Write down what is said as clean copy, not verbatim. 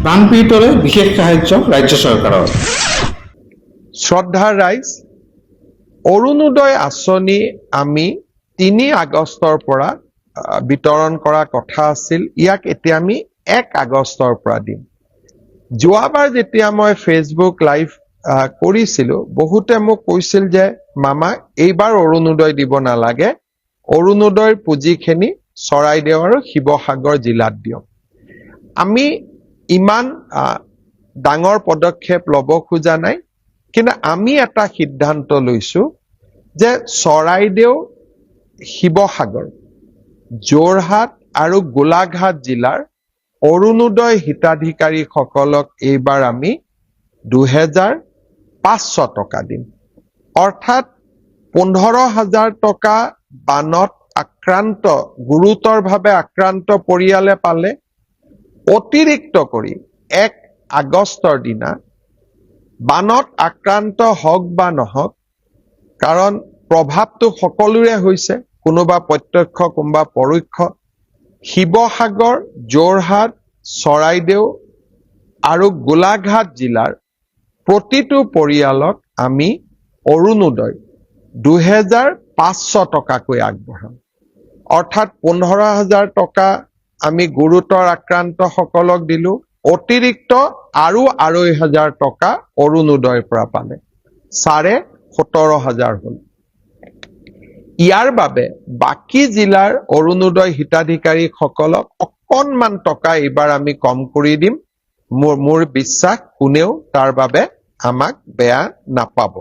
বানপীড়িতলৈ বিশেষ সাহায্য ৰাজ্য চৰকাৰৰ। শ্ৰদ্ধাৰ ৰাইজ, অৰুণোদয় আঁচনি আমি 3 আগষ্টৰ পৰা বিতৰণ কৰা কথা আছিল। ইয়াক এতিয়া আমি 1 আগষ্টৰ পৰা দিম। যোৱাবাৰ যেতিয়া মই ফেচবুক লাইভ কৰিছিলো, বহুতে মোক কৈছিল যে মামা এইবাৰ অৰুণোদয় দিব নালাগে, অৰুণোদয়ৰ পুঁজিখিনি চৰাইদেউ আৰু শিৱসাগৰ জিলাত দিয়ক। আমি ইমান ডাঙৰ পদক্ষেপ ল'ব খোজা নাই, কিন্তু আমি এটা সিদ্ধান্ত লৈছো যে চৰাইদেউ, শিৱসাগৰ, যোৰহাট আৰু গোলাঘাট জিলাৰ অৰুণোদয় হিতাধিকাৰীসকলক এইবাৰ আমি 2500 টকা দিম। অৰ্থাৎ 15,000 টকা বানত গুৰুতৰভাৱে আক্ৰান্ত পৰিয়ালে পালে। অতিৰিক্ত কৰি 1 আগষ্টৰ দিনা বানত আক্ৰান্ত হওক বা নহওক, কাৰণ প্ৰভাৱটো সকলোৰে হৈছে, কোনোবা প্ৰত্যক্ষ কোনোবা পৰোক্ষ, শিৱসাগৰ, যোৰহাট, চৰাইদেউ আৰু গোলাঘাট জিলাৰ প্ৰতিটো পৰিয়ালক আমি অৰুণোদয় 2500 টকাকৈ আগবঢ়াম। অৰ্থাৎ 15,000 টকা আমি গুৰুতৰ আক্ৰান্ত সকলক দিলো, অতিৰিক্ত আৰু 2,500 টকা অৰুণোদয়ৰ পৰা পালে, 17,500 হল। ইয়াৰ বাবে বাকী জিলাৰ অৰুণোদয় হিতাধিকাৰীসকলক অকণমান টকা এইবাৰ আমি কম কৰি দিম। মোৰ বিশ্বাস কোনেও তাৰ বাবে আমাক বেয়া নাপাব।